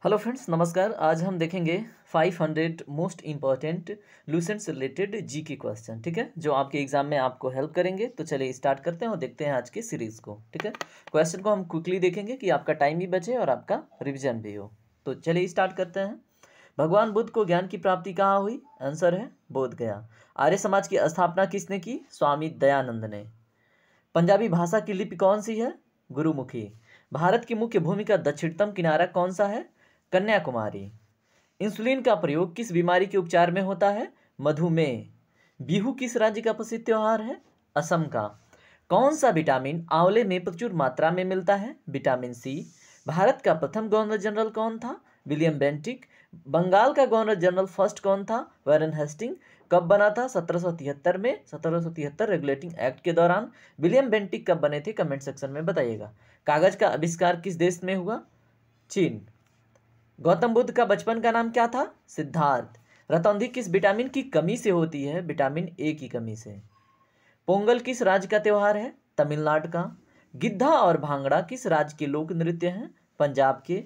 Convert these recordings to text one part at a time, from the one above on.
Hello friends, नमस्कार। आज हम देखेंगे 500 मोस्ट इम्पॉर्टेंट लूसेंट से रिलेटेड जी के क्वेश्चन, ठीक है, जो आपके एग्जाम में आपको हेल्प करेंगे। तो चलिए स्टार्ट करते हैं और देखते हैं आज की सीरीज़ को, ठीक है। क्वेश्चन को हम क्विकली देखेंगे कि आपका टाइम भी बचे और आपका रिविजन भी हो। तो चलिए स्टार्ट करते हैं। भगवान बुद्ध को ज्ञान की प्राप्ति कहाँ हुई? आंसर है बोध गया। आर्य समाज की स्थापना किसने की? स्वामी दयानंद ने। पंजाबी भाषा की लिपि कौन सी है? गुरुमुखी। भारत की मुख्य भूमि का दक्षिणतम किनारा कौन सा है? कन्याकुमारी। इंसुलिन का प्रयोग किस बीमारी के उपचार में होता है? मधुमेह। बिहू किस राज्य का प्रसिद्ध त्योहार है? असम का। कौन सा विटामिन आंवले में प्रचुर मात्रा में मिलता है? Vitamin C. भारत का प्रथम गवर्नर जनरल कौन था? William Bentinck. बंगाल का गवर्नर जनरल फर्स्ट कौन था? Warren Hasting. कब बना था? 1773 में। 1773 रेगुलेटिंग एक्ट के दौरान। विलियम बेंटिक कब बने थे? कमेंट सेक्शन में बताइएगा। कागज का आविष्कार किस देश में हुआ? चीन। गौतम बुद्ध का बचपन का नाम क्या था? सिद्धार्थ। रतौंधी किस विटामिन की कमी से होती है? विटामिन ए की कमी से। पोंगल किस राज्य का त्योहार है? तमिलनाडु का। गिद्धा और भांगड़ा किस राज्य के लोक नृत्य हैं? पंजाब के।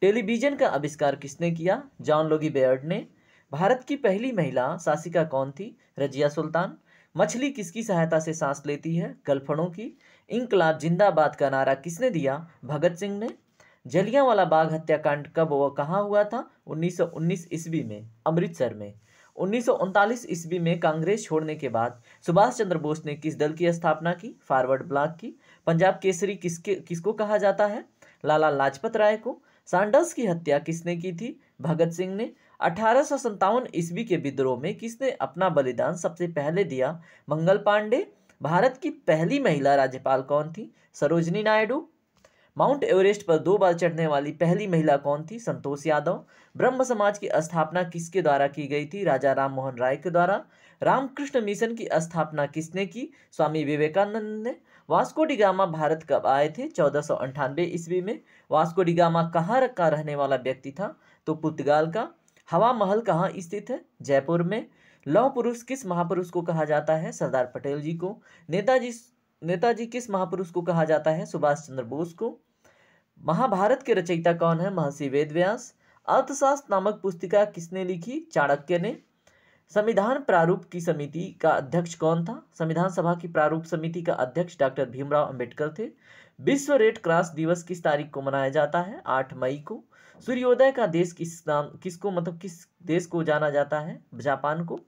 टेलीविजन का आविष्कार किसने किया? जॉन लोगी बेयर्ड ने। भारत की पहली महिला शासिका कौन थी? रजिया सुल्तान। मछली किसकी सहायता से सांस लेती है? गलफड़ों की। इंकलाब जिंदाबाद का नारा किसने दिया? भगत सिंह ने। जलियांवाला बाग हत्याकांड कब व कहाँ हुआ था? 1919 ईस्वी में, अमृतसर में। 1939 ईस्वी में कांग्रेस छोड़ने के बाद सुभाष चंद्र बोस ने किस दल की स्थापना की? फॉरवर्ड ब्लॉक की। पंजाब केसरी किसको कहा जाता है? लाला लाजपत राय को। सैंडर्स की हत्या किसने की थी? भगत सिंह ने। 1857 ईस्वी के विद्रोह में किसने अपना बलिदान सबसे पहले दिया? मंगल पांडे। भारत की पहली महिला राज्यपाल कौन थी? सरोजनी नायडू। माउंट एवरेस्ट पर 2 बार चढ़ने वाली पहली महिला कौन थी? संतोष यादव। ब्रह्म समाज की स्थापना किसके द्वारा की गई थी? राजा राम मोहन राय के द्वारा। रामकृष्ण मिशन की स्थापना किसने की? स्वामी विवेकानंद ने। वास्को डी गामा भारत कब आए थे? 1498 ईस्वी में। वास्को डी गामा कहाँ का रहने वाला व्यक्ति था? तो पुर्तगाल का। हवा महल कहाँ स्थित है? जयपुर में। लौह पुरुष किस महापुरुष को कहा जाता है? सरदार पटेल जी को। नेताजी नेताजी किस महापुरुष को कहा जाता है? सुभाष चंद्र बोस को। महाभारत के रचयिता कौन है? महर्षि वेदव्यास। अर्थशास्त्र नामक पुस्तिका किसने लिखी? चाणक्य ने। संविधान प्रारूप की समिति का अध्यक्ष कौन था? संविधान सभा की प्रारूप समिति का अध्यक्ष डॉक्टर भीमराव अंबेडकर थे। विश्व रेड क्रॉस दिवस किस तारीख को मनाया जाता है? 8 मई को। सूर्योदय का देश किस देश को जाना जाता है? जापान को।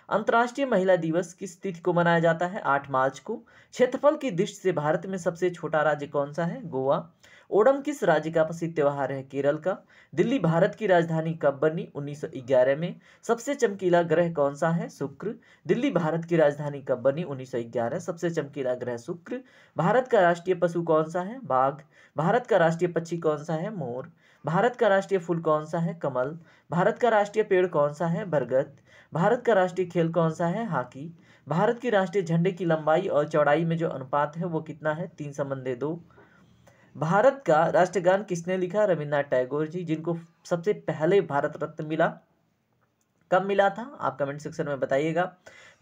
अंतर्राष्ट्रीय महिला दिवस किस तिथि को मनाया जाता है? 8 मार्च को। क्षेत्रफल की दृष्टि से भारत में सबसे छोटा राज्य कौन सा है? गोवा। ओणम किस राज्य का प्रसिद्ध त्योहार है? केरल का। दिल्ली भारत की राजधानी कब बनी? 1911 में। सबसे चमकीला ग्रह कौन सा है? शुक्र। दिल्ली भारत की राजधानी कब बनी? 1911। सबसे चमकीला ग्रह शुक्र। भारत का राष्ट्रीय पशु कौन सा है? बाघ। भारत का राष्ट्रीय पक्षी कौन सा है? मोर। भारत का राष्ट्रीय फूल कौन सा है? कमल। भारत का राष्ट्रीय पेड़ कौन सा है? बरगद। भारत का राष्ट्रीय खेल कौन सा है? हॉकी। भारत की राष्ट्रीय झंडे की लंबाई और चौड़ाई में जो अनुपात है वो कितना है? 3:2। भारत का राष्ट्रगान किसने लिखा? रविन्द्रनाथ टैगोर जी, जिनको सबसे पहले भारत रत्न मिला। कब मिला था? आप कमेंट सेक्शन में बताइएगा।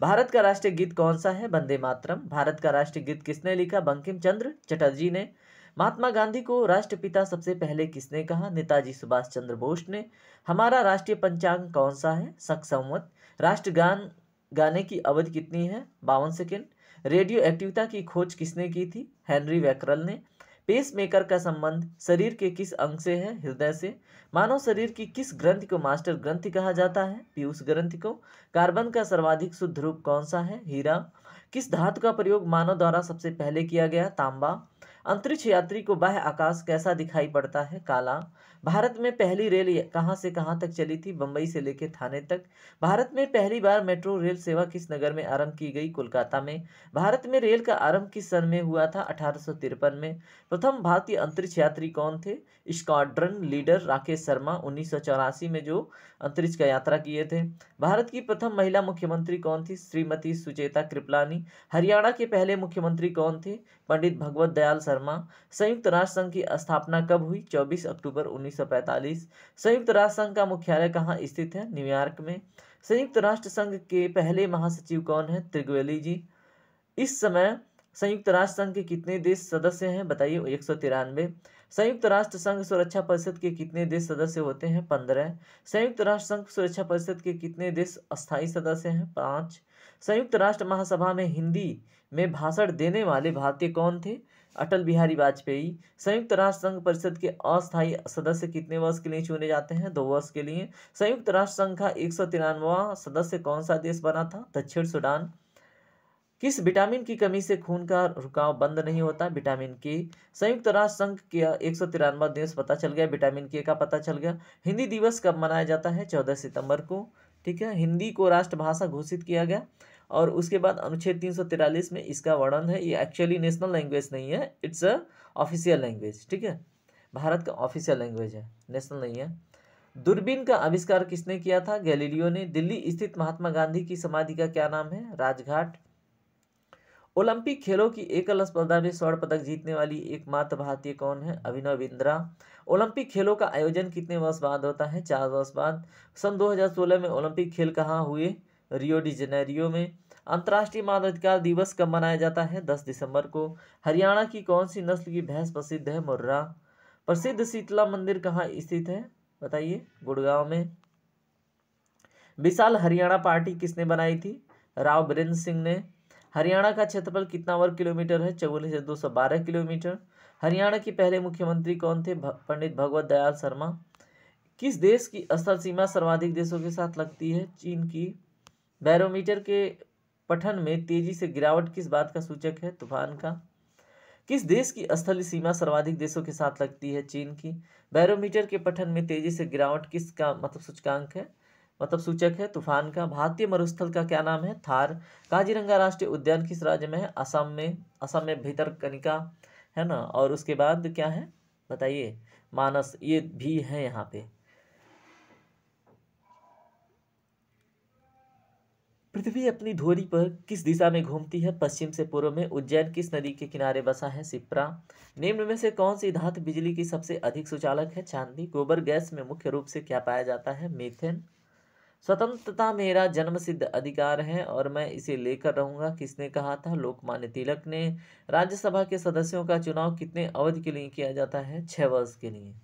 भारत का राष्ट्रीय गीत कौन सा है? वंदे मातरम। भारत का राष्ट्रीय गीत किसने लिखा? बंकिम चंद्र चटर्जी ने। महात्मा गांधी को राष्ट्रपिता सबसे पहले किसने कहा? नेताजी सुभाष चंद्र बोस ने। हमारा राष्ट्रीय पंचांग कौन सा है? शक संवत। राष्ट्रगान गाने की अवधि कितनी है? 52 सेकेंड। रेडियो एक्टिविटी की खोज किसने की थी? हेनरी बैकरल ने। पेसमेकर का संबंध शरीर के किस अंग से है? हृदय से। मानव शरीर की किस ग्रंथि को मास्टर ग्रंथि कहा जाता है? पीयूष ग्रंथि को। कार्बन का सर्वाधिक शुद्ध रूप कौन सा है? हीरा। किस धातु का प्रयोग मानव द्वारा सबसे पहले किया गया? तांबा। अंतरिक्ष यात्री को बाह्य आकाश कैसा दिखाई पड़ता है? काला। भारत में पहली रेल कहाँ से कहाँ तक चली थी? बम्बई से लेकर थाने तक। भारत में पहली बार मेट्रो रेल सेवा किस नगर में आरंभ की गई? कोलकाता में। भारत में रेल का आरंभ किस सन में हुआ था? 1853 में। प्रथम भारतीय अंतरिक्ष यात्री कौन थे? स्क्वाड्रन लीडर राकेश शर्मा, 1984 में जो अंतरिक्ष का यात्रा किए थे। भारत की प्रथम महिला मुख्यमंत्री कौन थी? श्रीमती सुचेता कृपलानी। हरियाणा के पहले मुख्यमंत्री कौन थे? पंडित भगवत दयाल शर्मा। संयुक्त राष्ट्र संघ की स्थापना कब हुई? 24 अक्टूबर 1945। संयुक्त राष्ट्र संघ का मुख्यालय कहाँ स्थित है? न्यूयॉर्क में। संयुक्त राष्ट्र संघ के पहले महासचिव कौन है? त्रिगवेली जी। इस समय संयुक्त राष्ट्र संघ के कितने देश सदस्य हैं? बताइए। 193। संयुक्त राष्ट्र संघ सुरक्षा परिषद के कितने देश सदस्य होते हैं? 15। संयुक्त राष्ट्र संघ सुरक्षा परिषद के कितने देश अस्थायी सदस्य हैं? 5। संयुक्त राष्ट्र महासभा में हिंदी में भाषण देने वाले भारतीय कौन थे? अटल बिहारी वाजपेयी। संयुक्त राष्ट्र संघ परिषद के अस्थायी सदस्य कितने वर्ष के लिए चुने जाते हैं? 2 वर्ष के लिए। संयुक्त राष्ट्र संघ का 193वां सदस्य कौन सा देश बना था? दक्षिण सूडान। किस विटामिन की कमी से खून का रुकाव बंद नहीं होता? विटामिन के। संयुक्त राष्ट्र संघ के 193वां देश पता चल गया, विटामिन के का पता चल गया। हिंदी दिवस कब मनाया जाता है? 14 सितंबर को। ठीक है, हिंदी को राष्ट्रभाषा घोषित किया गया और उसके बाद अनुच्छेद 343 में इसका वर्णन है। ये एक्चुअली नेशनल लैंग्वेज नहीं है, इट्स अ ऑफिशियल लैंग्वेज। ठीक है, भारत का ऑफिशियल लैंग्वेज है, नेशनल नहीं है। दूरबीन का आविष्कार किसने किया था? गैलीलियो ने। दिल्ली स्थित महात्मा गांधी की समाधि का क्या नाम है? राजघाट। ओलंपिक खेलों की एकल स्पर्धा में स्वर्ण पदक जीतने वाली एकमात्र भारतीय कौन है? अभिनव बिंद्रा। ओलंपिक खेलों का आयोजन कितने वर्ष बाद होता है? 4 वर्ष बाद। सन 2016 में ओलंपिक खेल कहाँ हुए? रियो डी जेनेरियो में। अंतर्राष्ट्रीय मानवाधिकार दिवस कब मनाया जाता है? 10 दिसंबर को। हरियाणा की कौन सी नस्ल की भैंस प्रसिद्ध है? मुर्रा। प्रसिद्ध शीतला मंदिर कहाँ स्थित है? बताइए। गुड़गांव में। विशाल हरियाणा पार्टी किसने बनाई थी? राव बीरेंद्र सिंह ने। हरियाणा का क्षेत्रफल कितना वर्ग किलोमीटर है? 44,212 किलोमीटर। हरियाणा के पहले मुख्यमंत्री कौन थे? पंडित भगवत दयाल शर्मा। किस देश की स्थल सीमा सर्वाधिक देशों के साथ लगती है? चीन की। बैरोमीटर के पठन में तेजी से गिरावट किस बात का सूचक है? तूफान का। किस देश की स्थलीय सीमा सर्वाधिक देशों के साथ लगती है? चीन की। बैरोमीटर के पठन में तेजी से गिरावट किसका मतलब सूचकांक है? मतलब सूचक है? तूफान का। भारतीय मरुस्थल का क्या नाम है? थार। काजीरंगा राष्ट्रीय उद्यान किस राज्य में है? असम में। असम में भितरकनिका है ना, और उसके बाद क्या है बताइए? मानस, ये भी है यहाँ पे। पृथ्वी अपनी धुरी पर किस दिशा में घूमती है? पश्चिम से पूर्व में। उज्जैन किस नदी के किनारे बसा है? शिप्रा। निम्न में से कौन सी धातु बिजली की सबसे अधिक सुचालक है? चांदी। गोबर गैस में मुख्य रूप से क्या पाया जाता है? मीथेन। स्वतंत्रता मेरा जन्मसिद्ध अधिकार है और मैं इसे लेकर रहूंगा, किसने कहा था? लोकमान्य तिलक ने। राज्यसभा के सदस्यों का चुनाव कितने अवधि के लिए किया जाता है? 6 वर्ष के लिए।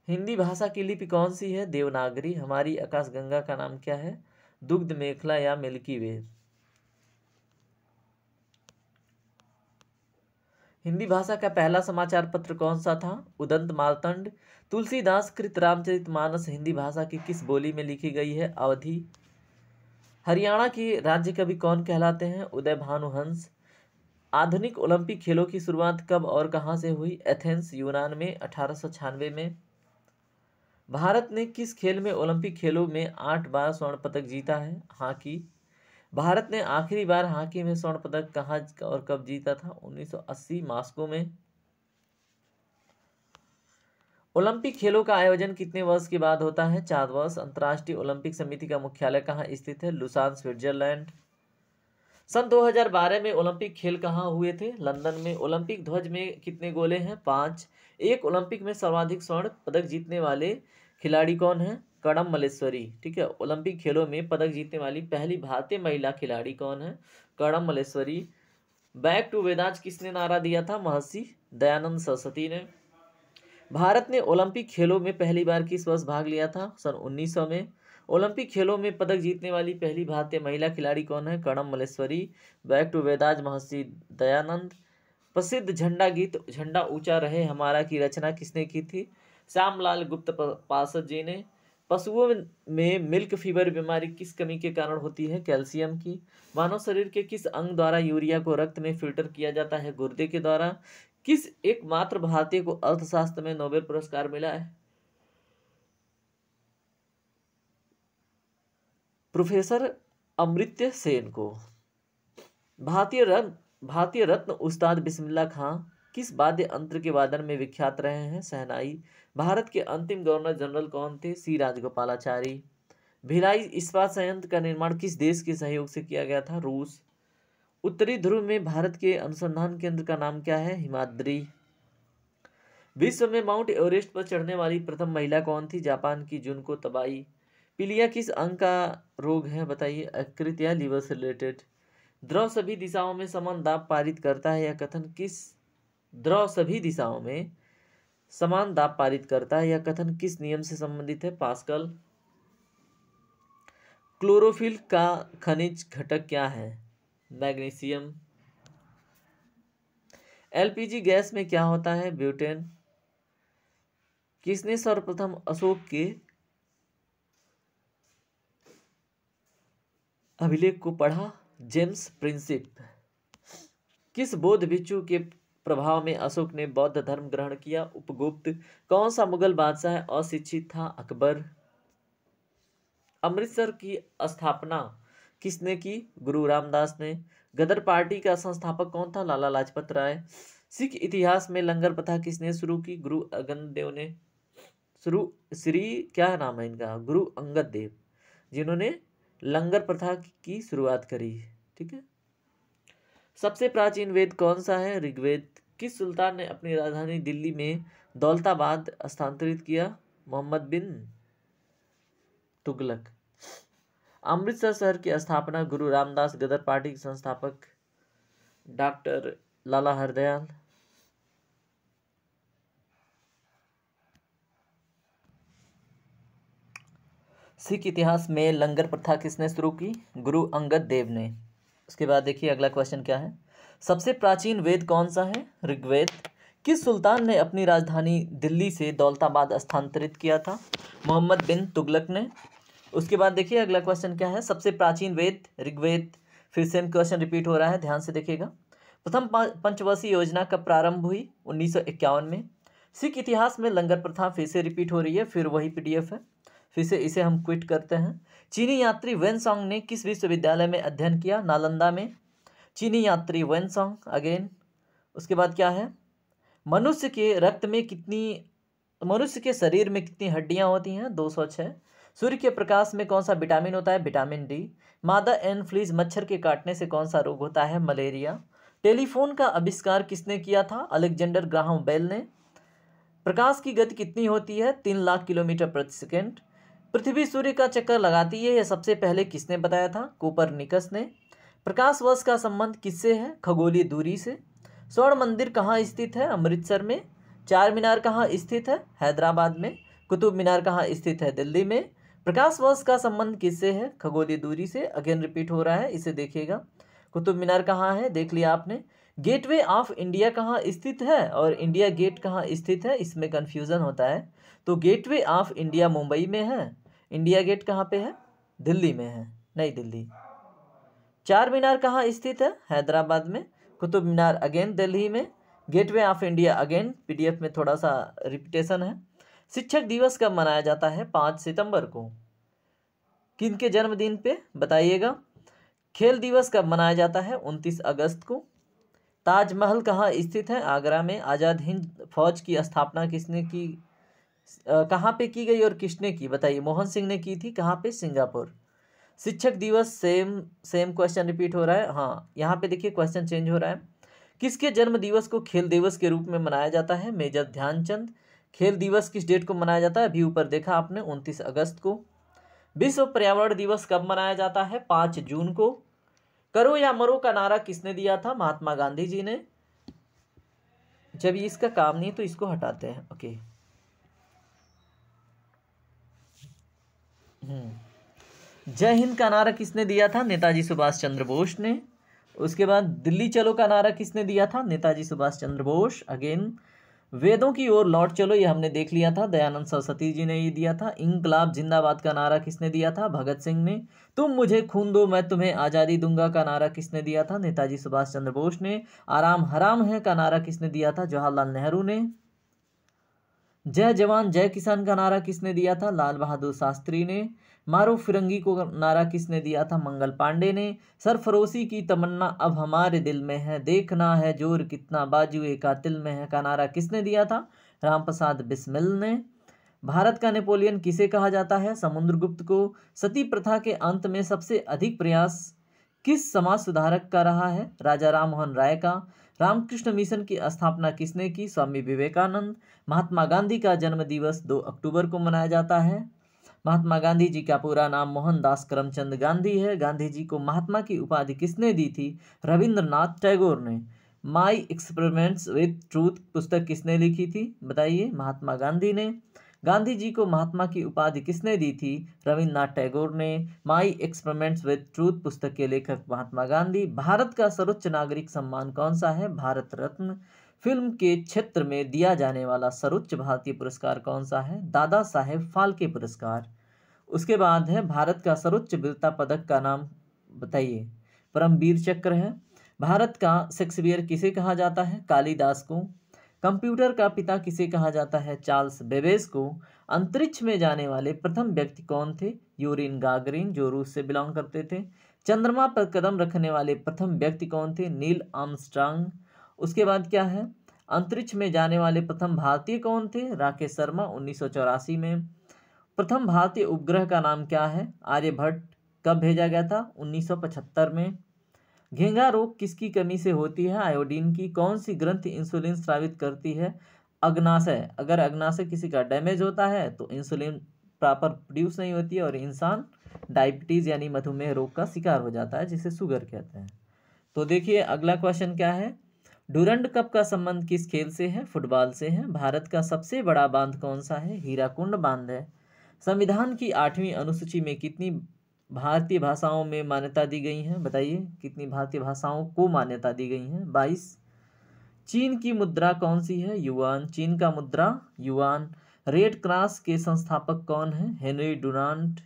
हिंदी भाषा की लिपि कौन सी है? देवनागरी। हमारी आकाशगंगा का नाम क्या है? दुग्ध मेखला या मिल्की वे। हिंदी भाषा का पहला समाचार पत्र कौन सा था? उदंत मार्तंड। तुलसीदास कृत रामचरितमानस हिंदी भाषा की किस बोली में लिखी गई है? अवधी। हरियाणा के राज्य कवि कौन कहलाते हैं? उदय भानुहंस। आधुनिक ओलंपिक खेलों की शुरुआत कब और कहां से हुई? एथेंस, यूनान में 1896 में। भारत ने किस खेल में ओलंपिक खेलों में 8 बार स्वर्ण पदक जीता है? हॉकी। भारत ने आखिरी बार हॉकी में स्वर्ण पदक कहाँ और कब जीता था? 1980 मॉस्को में। ओलंपिक खेलों का आयोजन कितने वर्ष के बाद होता है? 4 वर्ष। अंतर्राष्ट्रीय ओलंपिक समिति का मुख्यालय कहाँ स्थित है? Lausanne, Switzerland. सन 2012 में ओलंपिक खेल कहाँ हुए थे? लंदन में। ओलंपिक ध्वज में कितने गोले हैं? 5। एक ओलंपिक में सर्वाधिक स्वर्ण पदक जीतने वाले खिलाड़ी कौन है? कड़म मल्लेश्वरी। ठीक है, ओलंपिक खेलों में पदक जीतने वाली पहली भारतीय महिला खिलाड़ी कौन है? कड़म मल्लेश्वरी। बैक टू वेदांत किसने नारा दिया था? महर्षि दयानंद सरस्वती ने। भारत ने ओलंपिक खेलों में पहली बार किस वर्ष भाग लिया था? सन 1900 में। ओलंपिक खेलों में पदक जीतने वाली पहली भारतीय महिला खिलाड़ी कौन है? कड़म मल्लेश्वरी। बैक टू वेदांत महर्षि दयानंद। प्रसिद्ध झंडा गीत झंडा ऊंचा रहे हमारा की रचना किसने की थी? श्यामलाल गुप्त पार्षद जी ने। पशुओं में मिल्क फीवर बीमारी किस कमी के कारण होती है? कैल्शियम की। मानव शरीर के किस अंग द्वारा यूरिया को रक्त में फिल्टर किया जाता है? गुर्दे के द्वारा। किस एकमात्र भारतीय को अर्थशास्त्र में नोबेल पुरस्कार मिला है? प्रोफेसर अमर्त्य सेन को। भारतीय रत्न उस्ताद बिस्मिल्लाह खां किस वाद्य यंत्र के वादन में विख्यात रहे हैं? शहनाई। भारत के अंतिम गवर्नर जनरल कौन थे? सी राजगोपालाचारी। भिलाई इस्पात संयंत्र का निर्माण किस देश के सहयोग से किया गया था? रूस। उत्तरी ध्रुव में भारत के अनुसंधान केंद्र का नाम क्या है? हिमाद्री। विश्व में माउंट एवरेस्ट पर चढ़ने वाली प्रथम महिला कौन थी? जापान की जुनको तबाई। पीलिया किस अंग का रोग है? बताइए। यकृत या लीवर से रिलेटेड। द्रव सभी दिशाओं में समान दाब पारित करता है, यह कथन किस द्रव सभी दिशाओं में समान दाब पारित करता है, यह कथन किस नियम से संबंधित है? पास्कल। क्लोरोफिल का खनिज घटक क्या है? मैग्नीशियम। एलपीजी गैस में क्या होता है? ब्यूटेन। किसने सर्वप्रथम अशोक के अभिलेख को पढ़ा? James Prinsep. किस बौद्ध भिक्षु के प्रभाव में अशोक ने बौद्ध धर्म ग्रहण किया? उपगुप्त। कौन सा मुगल बादशाह अशिक्षित था? अकबर। अमृतसर की स्थापना किसने की? गुरु रामदास ने। गदर पार्टी का संस्थापक कौन था? लाला लाजपत राय। सिख इतिहास में लंगर प्रथा किसने शुरू की? गुरु अंगद देव ने। श्री क्या नाम है इनका? गुरु अंगद देव, जिन्होंने लंगर प्रथा की शुरुआत करी। ठीक है। सबसे प्राचीन वेद कौन सा है? ऋग्वेद। किस सुल्तान ने अपनी राजधानी दिल्ली में दौलताबाद स्थानांतरित किया? मोहम्मद बिन तुगलक। अमृतसर शहर की स्थापना गुरु रामदास। गदर पार्टी के संस्थापक डॉक्टर लाला हरदयाल। सिख इतिहास में लंगर प्रथा किसने शुरू की? गुरु अंगद देव ने। उसके बाद देखिए अगला क्वेश्चन क्या है। सबसे प्राचीन वेद कौन सा है? ऋग्वेद। किस सुल्तान ने अपनी राजधानी दिल्ली से दौलताबाद स्थानांतरित किया था? मोहम्मद बिन तुगलक ने। उसके बाद देखिए अगला क्वेश्चन क्या है। सबसे प्राचीन वेद ऋग्वेद। फिर सेम क्वेश्चन रिपीट हो रहा है, ध्यान से देखिएगा। प्रथम पंचवर्षीय योजना कब प्रारंभ हुई? 1951 में। सिख इतिहास में लंगर प्रथा फिर से रिपीट हो रही है, फिर वही पीडीएफ है, फिर से इसे हम क्विट करते हैं। चीनी यात्री वेनसोंग ने किस विश्वविद्यालय में अध्ययन किया? नालंदा में। चीनी यात्री वेनसोंग अगेन। उसके बाद क्या है। मनुष्य के शरीर में कितनी हड्डियां होती हैं? 206। सूर्य के प्रकाश में कौन सा विटामिन होता है? Vitamin D. मादा एनफ्लूएंजा मच्छर के काटने से कौन सा रोग होता है? मलेरिया। टेलीफोन का आविष्कार किसने किया था? अलेक्जेंडर ग्राहम बेल ने। प्रकाश की गति कितनी होती है? 3 लाख किलोमीटर प्रति सेकेंड। पृथ्वी सूर्य का चक्कर लगाती है, यह सबसे पहले किसने बताया था? कोपरनिकस ने। प्रकाश वर्ष का संबंध किससे है? खगोलीय दूरी से। स्वर्ण मंदिर कहाँ स्थित है? अमृतसर में। चार मीनार कहाँ स्थित है? हैदराबाद में। कुतुब मीनार कहाँ स्थित है? दिल्ली में। प्रकाश वर्ष का संबंध किससे है? खगोलीय दूरी से। अगेन रिपीट हो रहा है, इसे देखिएगा। कुतुब मीनार कहाँ है? देख लिया आपने। गेटवे ऑफ इंडिया कहाँ स्थित है और इंडिया गेट कहाँ स्थित है, इसमें कन्फ्यूज़न होता है। तो गेटवे ऑफ इंडिया मुंबई में है, इंडिया गेट कहाँ पे है? दिल्ली में है, नई दिल्ली। चार मीनार कहाँ स्थित है? हैदराबाद में। कुतुब मीनार अगेन दिल्ली में। Gateway of India again PDF में थोड़ा सा रिपीटेशन है। शिक्षक दिवस कब मनाया जाता है? 5 सितंबर को। किनके जन्मदिन पे बताइएगा। खेल दिवस कब मनाया जाता है? 29 अगस्त को। ताजमहल कहाँ स्थित है? आगरा में। आज़ाद हिंद फौज की स्थापना किसने की, कहाँ पे की गई और किसने की? बताइए। मोहन सिंह ने की थी। कहाँ पे? सिंगापुर। शिक्षक दिवस सेम क्वेश्चन रिपीट हो रहा है। हाँ, यहाँ पे देखिए क्वेश्चन चेंज हो रहा है। किसके जन्म दिवस को खेल दिवस के रूप में मनाया जाता है? मेजर ध्यानचंद। खेल दिवस किस डेट को मनाया जाता है? अभी ऊपर देखा आपने, 29 अगस्त को। विश्व पर्यावरण दिवस कब मनाया जाता है? 5 जून को। करो या मरो का नारा किसने दिया था? महात्मा गांधी जी ने। जब इसका काम नहीं तो इसको हटाते हैं। ओके। जय हिंद का नारा किसने दिया था? नेताजी सुभाष चंद्र बोस ने। उसके बाद दिल्ली चलो का नारा किसने दिया था? नेताजी सुभाष चंद्र बोस अगेन। वेदों की ओर लौट चलो, ये हमने देख लिया था, दयानंद सरस्वती जी ने ये दिया था। इंकलाब जिंदाबाद का नारा किसने दिया था? भगत सिंह ने। तुम मुझे खून दो मैं तुम्हें आज़ादी दूंगा का नारा किसने दिया था? नेताजी सुभाष चंद्र बोस ने। आराम हराम है का नारा किसने दिया था? जवाहरलाल नेहरू ने। जय जवान जय किसान का नारा किसने दिया था? लाल बहादुर शास्त्री ने। मारो फिरंगी को नारा किसने दिया था? मंगल पांडे ने। सरफरोशी की तमन्ना अब हमारे दिल में है, देखना है जोर कितना बाजुए कातिल में है का नारा किसने दिया था? रामप्रसाद बिस्मिल ने। भारत का नेपोलियन किसे कहा जाता है? समुद्रगुप्त को। सती प्रथा के अंत में सबसे अधिक प्रयास किस समाज सुधारक का रहा है? राजा राममोहन राय का। रामकृष्ण मिशन की स्थापना किसने की? स्वामी विवेकानंद। महात्मा गांधी का जन्म दिवस 2 अक्टूबर को मनाया जाता है। महात्मा गांधी जी का पूरा नाम मोहनदास करमचंद गांधी है। गांधी जी को महात्मा की उपाधि किसने दी थी? रविंद्रनाथ टैगोर ने। माई एक्सपेरिमेंट्स विथ ट्रूथ पुस्तक किसने लिखी थी? बताइए। महात्मा गांधी ने। गांधी जी को महात्मा की उपाधि किसने दी थी? रविन्द्रनाथ टैगोर ने। माई एक्सपेरिमेंट्स विथ ट्रूथ पुस्तक के लेखक महात्मा गांधी। भारत का सर्वोच्च नागरिक सम्मान कौन सा है? भारत रत्न। फिल्म के क्षेत्र में दिया जाने वाला सर्वोच्च भारतीय पुरस्कार कौन सा है? दादा साहेब फाल्के पुरस्कार। उसके बाद है भारत का सर्वोच्च वीरता पदक का नाम बताइए। परमवीर चक्र है। भारत का शेक्सपियर किसे कहा जाता है? कालिदास को। कंप्यूटर का पिता किसे कहा जाता है? चार्ल्स बेबेज को। अंतरिक्ष में जाने वाले प्रथम व्यक्ति कौन थे? यूरिन गागरिन, जो रूस से बिलोंग करते थे। चंद्रमा पर कदम रखने वाले प्रथम व्यक्ति कौन थे? Neil Armstrong. उसके बाद क्या है? अंतरिक्ष में जाने वाले प्रथम भारतीय कौन थे? राकेश शर्मा 1984 में। प्रथम भारतीय उपग्रह का नाम क्या है? आर्यभट्ट। कब भेजा गया था? 1975 में। घेंघा रोग किसकी कमी से होती है? आयोडीन की। कौन सी ग्रंथि इंसुलिन स्रावित करती है? अग्नाशय। अगर अग्नाशय किसी का डैमेज होता है तो इंसुलिन प्रॉपर प्रोड्यूस नहीं होती है और इंसान डायबिटीज यानी मधुमेह रोग का शिकार हो जाता है, जिसे शुगर कहते हैं। तो देखिए अगला क्वेश्चन क्या है। डूरंड कप का संबंध किस खेल से है? फुटबॉल से है। भारत का सबसे बड़ा बांध कौन सा है? हीराकुंड बांध है। संविधान की 8वीं अनुसूची में कितनी भारतीय भाषाओं में मान्यता दी गई है? बताइए। कितनी भारतीय भाषाओं को मान्यता दी गई है? 22। चीन की मुद्रा कौन सी है? युआन। चीन का मुद्रा युआन। रेड क्रॉस के संस्थापक कौन है? Henry Dunant.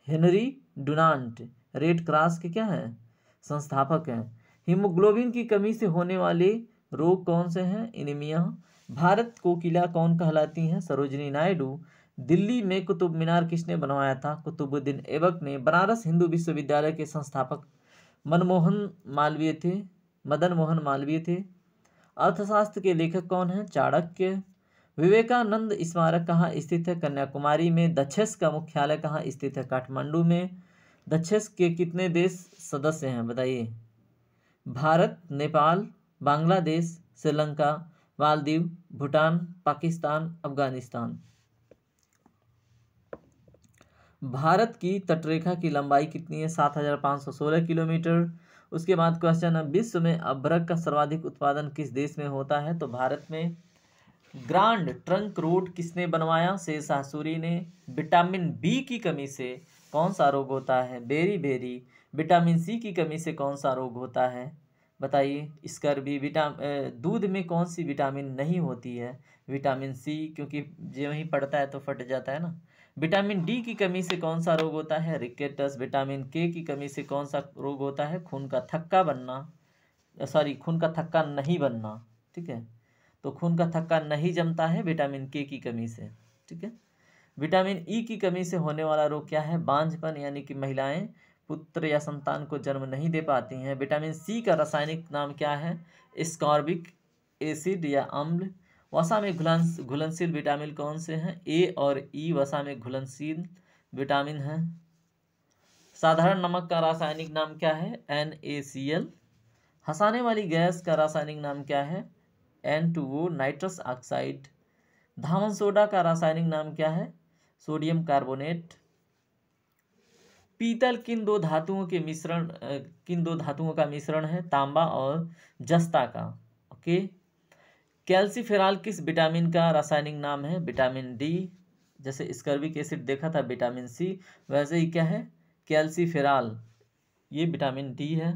Henry Dunant red cross के क्या है? संस्थापक हैं। हीमोग्लोबिन की कमी से होने वाले रोग कौन से हैं? एनीमिया। भारत को किला कौन कहलाती हैं? सरोजिनी नायडू। दिल्ली में कुतुब मीनार किसने बनवाया था? कुतुबुद्दीन ऐबक ने। बनारस हिंदू विश्वविद्यालय के संस्थापक मदन मोहन मालवीय थे। अर्थशास्त्र के लेखक कौन हैं? चाणक्य। विवेकानंद स्मारक कहाँ स्थित है? कन्याकुमारी में। दक्षेस का मुख्यालय कहाँ स्थित है? काठमांडू में। दक्षेस के कितने देश सदस्य हैं? बताइए। भारत, नेपाल, बांग्लादेश, श्रीलंका, मालदीव, भूटान, पाकिस्तान, अफगानिस्तान। भारत की तटरेखा की लंबाई कितनी है? 7,516 किलोमीटर। उसके बाद क्वेश्चन है, विश्व में अभ्रक का सर्वाधिक उत्पादन किस देश में होता है? तो भारत में। ग्रांड ट्रंक रोड किसने बनवाया? शेरशाह सूरी ने। विटामिन बी की कमी से कौन सा रोग होता है? बेरी। विटामिन सी की कमी से कौन सा रोग होता है? बताइए। स्कर्वी। दूध में कौन सी विटामिन नहीं होती है? विटामिन सी, क्योंकि जो ही पड़ता है तो फट जाता है ना। विटामिन डी की कमी से कौन सा रोग होता है? रिकेटस। विटामिन के की कमी से कौन सा रोग होता है? खून का थक्का नहीं बनना। ठीक है, तो खून का थक्का नहीं जमता है विटामिन के की कमी से। ठीक है। विटामिन ई की कमी से होने वाला रोग क्या है? बांझपन, यानी कि महिलाएं पुत्र या संतान को जन्म नहीं दे पाती हैं। विटामिन सी का रासायनिक नाम क्या है? स्कॉर्बिक एसिड या अम्ल। वसा में घुलनशील विटामिन कौन से हैं? ए और ई वसा में घुलनशील विटामिन हैं। साधारण नमक का रासायनिक नाम क्या है? NaCl। हंसाने वाली गैस का रासायनिक नाम क्या है? N2O nitrous oxide. धावन सोडा का रासायनिक नाम क्या है? Sodium carbonate. पीतल किन दो धातुओं का मिश्रण है? तांबा और जस्ता का। ओके। कैल्सीफेरॉल किस विटामिन का रासायनिक नाम है? Vitamin D. जैसे स्कर्बिक एसिड देखा था विटामिन सी, वैसे ही क्या है? कैल्सीफेरॉल, ये विटामिन डी है।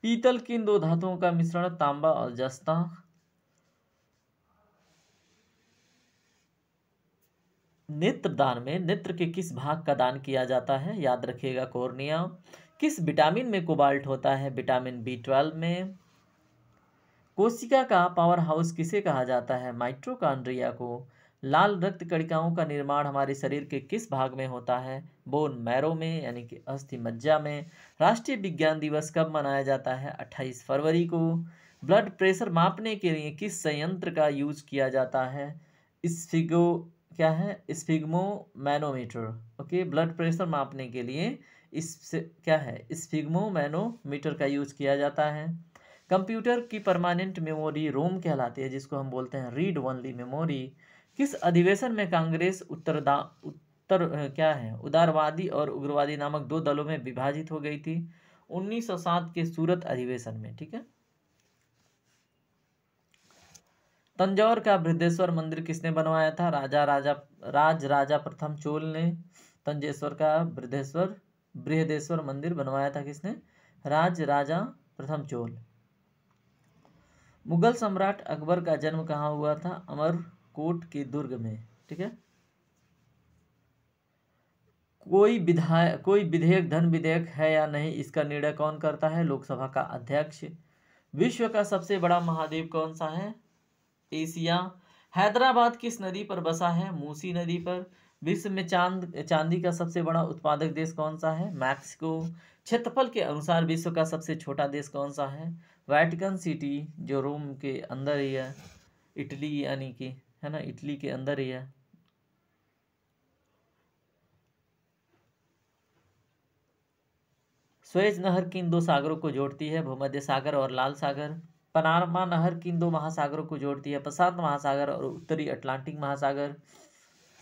पीतल किन दो धातुओं का मिश्रण? तांबा और जस्ता। नेत्रदान में नेत्र के किस भाग का दान किया जाता है? याद रखिएगा, कॉर्निया। किस विटामिन में कोबाल्ट होता है? विटामिन B12 में। कोशिका का पावर हाउस किसे कहा जाता है? माइटोकॉन्ड्रिया को। लाल रक्त कणिकाओं का निर्माण हमारे शरीर के किस भाग में होता है? बोन मैरो में, यानी कि अस्थि मज्जा में। राष्ट्रीय विज्ञान दिवस कब मनाया जाता है? 28 फरवरी को। ब्लड प्रेशर मापने के लिए किस संयंत्र का यूज किया जाता है? स्फिग्मोमैनोमीटर। ओके, ब्लड प्रेशर मापने के लिए स्फिग्मोमैनोमीटर का यूज किया जाता है। कंप्यूटर की परमानेंट मेमोरी रोम कहलाती है, जिसको हम बोलते हैं रीड ओनली मेमोरी। किस अधिवेशन में कांग्रेस उदारवादी और उग्रवादी नामक दो दलों में विभाजित हो गई थी? 1907 के सूरत अधिवेशन में। ठीक है। तंजौर का बृहदेश्वर मंदिर किसने बनवाया था? राजा प्रथम चोल ने तंजेश्वर का बृहदेश्वर मंदिर बनवाया था। किसने? राजा प्रथम चोल। मुगल सम्राट अकबर का जन्म कहाँ हुआ था? अमरकोट के दुर्ग में। ठीक है। कोई विधेयक धन विधेयक है या नहीं, इसका निर्णय कौन करता है? लोकसभा का अध्यक्ष। विश्व का सबसे बड़ा महाद्वीप कौन सा है? एशिया। हैदराबाद किस नदी पर बसा है? मूसी नदी पर। विश्व में चांदी का सबसे बड़ा उत्पादक देश कौन सा है? मैक्सिको। क्षेत्रफल के अनुसार विश्व का सबसे छोटा देश कौन सा है? वेटिकन सिटी, जो रोम के अंदर ही है, इटली यानी कि, है ना, इटली के अंदर ही है। स्वेज नहर किन दो सागरों को जोड़ती है? भूमध्य सागर और लाल सागर। पनामा नहर किन दो महासागरों को जोड़ती है? प्रशांत महासागर और उत्तरी अटलांटिक महासागर।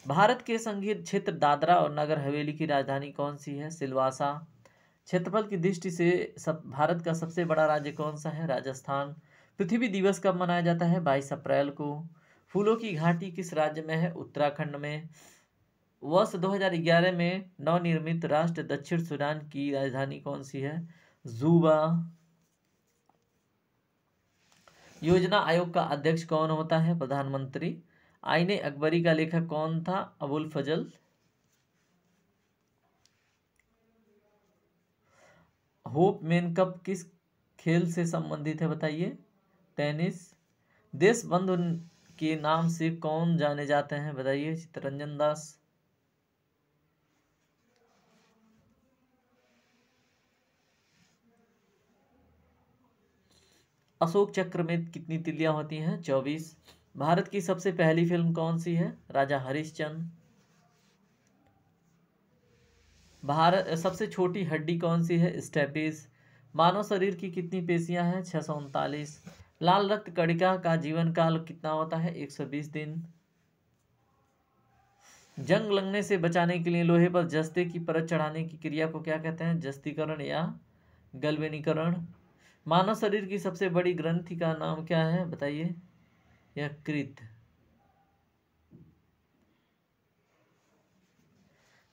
भारत के संघीय क्षेत्र दादरा और नगर हवेली की राजधानी कौन सी है? सिलवासा। क्षेत्रफल की दृष्टि से भारत का सबसे बड़ा राज्य कौन सा है? राजस्थान। पृथ्वी दिवस कब मनाया जाता है? 22 अप्रैल को। फूलों की घाटी किस राज्य में है? उत्तराखंड में। वर्ष 2011 में नवनिर्मित राष्ट्र दक्षिण सूडान की राजधानी कौन सी है? जूबा। योजना आयोग का अध्यक्ष कौन होता है? प्रधानमंत्री। आईने अकबरी का लेखक कौन था? अबुल फजल। होप मेन कप किस खेल से संबंधित है? बताइए। टेनिस। देश बंधु के नाम से कौन जाने जाते हैं? बताइए। चित्तरंजन दास। अशोक चक्र में कितनी तिल्लियां होती हैं? 24। भारत की सबसे पहली फिल्म कौन सी है? राजा हरिश्चंद्र। भारत सबसे छोटी हड्डी कौन सी है? स्टेपिस। मानव शरीर की कितनी पेशियां हैं? 639। लाल रक्त कणिका का जीवन काल कितना होता है? 120 दिन। जंग लगने से बचाने के लिए लोहे पर जस्ते की परत चढ़ाने की क्रिया को क्या कहते हैं? जस्तीकरण या गैल्वेनीकरण। मानव शरीर की सबसे बड़ी ग्रंथि का नाम क्या है? बताइए। यकृत।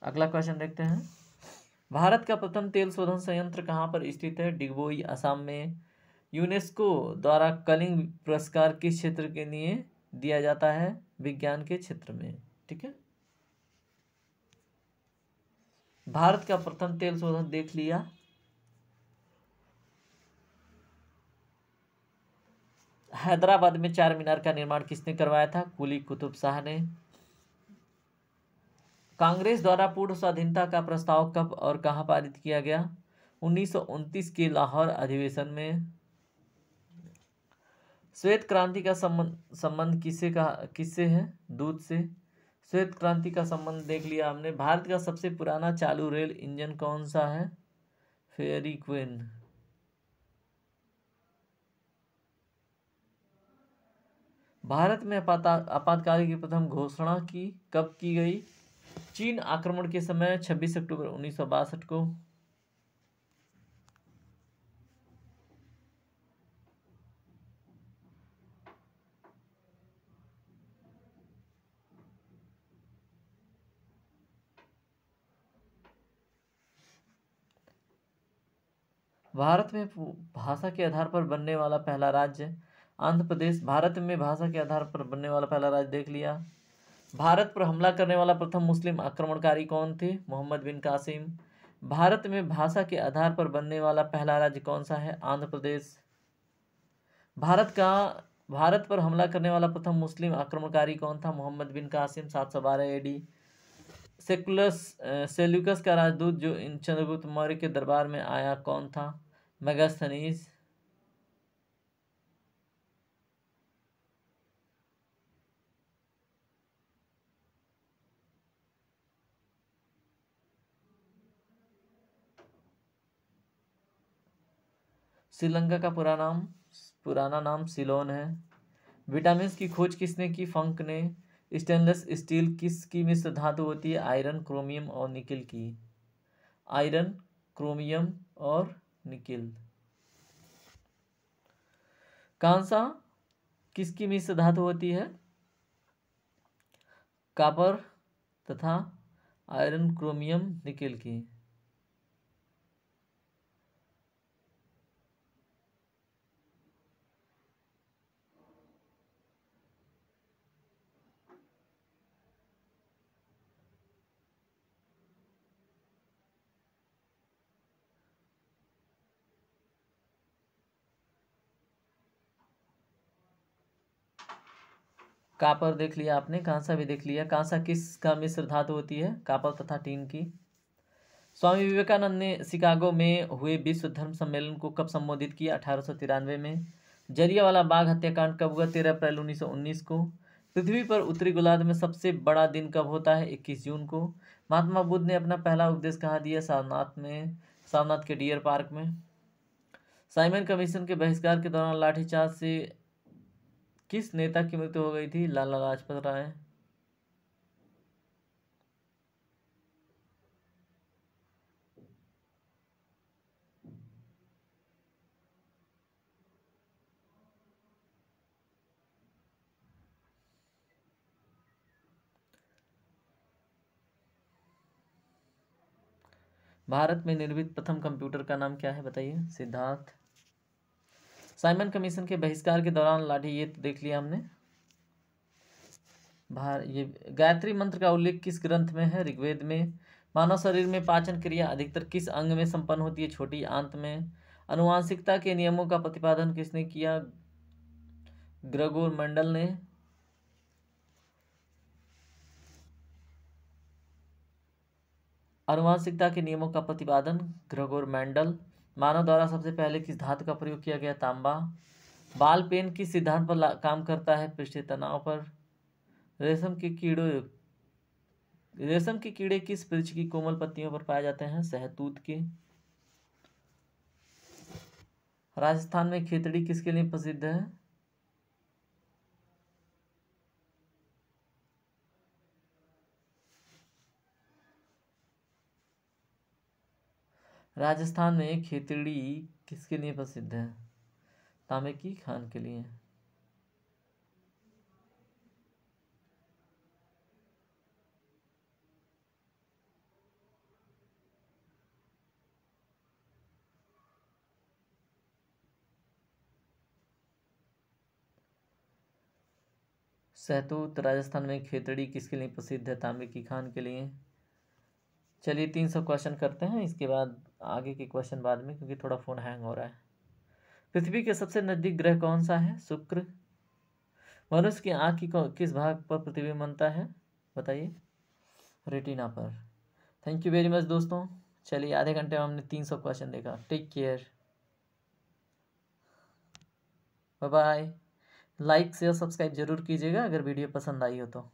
अगला क्वेश्चन देखते हैं। भारत का प्रथम तेल शोधन संयंत्र कहाँ पर स्थित है? डिगबोई, असम में। यूनेस्को द्वारा कलिंग पुरस्कार किस क्षेत्र के लिए दिया जाता है? विज्ञान के क्षेत्र में। ठीक है। भारत का प्रथम तेल शोधन देख लिया। हैदराबाद में चार मीनार का निर्माण किसने करवाया था? कुली कुतुब शाह ने। कांग्रेस द्वारा पूर्ण स्वाधीनता का प्रस्ताव कब और कहां पारित किया गया? 1929 के लाहौर अधिवेशन में। श्वेत क्रांति का संबंध किससे है? दूध से। श्वेत क्रांति का संबंध देख लिया हमने। भारत का सबसे पुराना चालू रेल इंजन कौन सा है? Fairy queen. भारत में आपातकाल की प्रथम घोषणा कब की गई? चीन आक्रमण के समय 26 अक्टूबर 1962 को। भारत में भाषा के आधार पर बनने वाला पहला राज्य आंध्र प्रदेश। भारत में भाषा के आधार पर बनने वाला पहला राज्य देख लिया। भारत पर हमला करने वाला प्रथम मुस्लिम आक्रमणकारी कौन थे? मोहम्मद बिन कासिम। भारत में भाषा के आधार पर बनने वाला पहला राज्य कौन सा है? आंध्र प्रदेश। भारत पर हमला करने वाला प्रथम मुस्लिम आक्रमणकारी कौन था? मोहम्मद बिन कासिम। 712 AD। सेल्यूकस का राजदूत जो इन चंद्रगुप्त मौर्य के दरबार में आया कौन था? मेगास्थनीज। श्रीलंका का पुराना नाम सिलोन है। विटामिन की खोज किसने की? फंक ने। स्टेनलेस स्टील किसकी मिश्र धातु होती है? आयरन, क्रोमियम और निकिल की। आयरन, क्रोमियम और निकिल। कांसा किसकी मिश्र धातु होती है? कॉपर तथा आयरन, क्रोमियम, निकेल की। कॉपर देख लिया आपने, कांसा भी देख लिया। कांसा किसका मिश्र धातु होती है? कॉपर तथा टीन की। स्वामी विवेकानंद ने शिकागो में हुए विश्व धर्म सम्मेलन को कब संबोधित किया? 1893 में। जलियांवाला बाग हत्याकांड कब हुआ? 13 अप्रैल 1919 को। पृथ्वी पर उत्तरी गोलार्ध में सबसे बड़ा दिन कब होता है? 21 जून को। महात्मा बुद्ध ने अपना पहला उपदेश कहाँ दिया? सारनाथ के डियर पार्क में। साइमन कमीशन के बहिष्कार के दौरान लाठीचार्ज से किस नेता की मृत्यु हो गई थी? लाला लाजपत राय। भारत में निर्मित प्रथम कंप्यूटर का नाम क्या है? बताइए। सिद्धार्थ। साइमन कमीशन के बहिष्कार के दौरान लाठी, ये तो देख लिया हमने। ये गायत्री मंत्र का उल्लेख किस ग्रंथ में है? ऋग्वेद में। मानव शरीर में पाचन क्रिया अधिकतर किस अंग में संपन्न होती है? छोटी आंत में। आनुवांशिकता के नियमों का प्रतिपादन किसने किया? ग्रेगोर मेंडल ने। आनुवांशिकता के नियमों का प्रतिपादन ग्रेगोर मेंडल। मानव द्वारा सबसे पहले किस धातु का प्रयोग किया गया? तांबा। बाल पेन किस सिद्धांत पर काम करता है? पृष्ठीय तनाव पर। रेशम के कीड़े किस वृक्ष की कोमल पत्तियों पर पाए जाते हैं? सहतूत के। राजस्थान में खेतड़ी किसके लिए प्रसिद्ध है? राजस्थान में खेतड़ी किसके लिए प्रसिद्ध है? तांबे की खान के लिए। सहतूत राजस्थान में खेतड़ी किसके लिए प्रसिद्ध है? तांबे की खान के लिए। चलिए 300 क्वेश्चन करते हैं, इसके बाद आगे के क्वेश्चन बाद में, क्योंकि थोड़ा फ़ोन हैंग हो रहा है। पृथ्वी के सबसे नज़दीक ग्रह कौन सा है? शुक्र। मनुष्य की आँख की किस भाग पर प्रतिबिंब बनता है? बताइए। रेटिना पर। थैंक यू वेरी मच दोस्तों। चलिए आधे घंटे में हमने 300 क्वेश्चन देखा। Take care, bye bye. Like share subscribe जरूर कीजिएगा अगर वीडियो पसंद आई हो तो।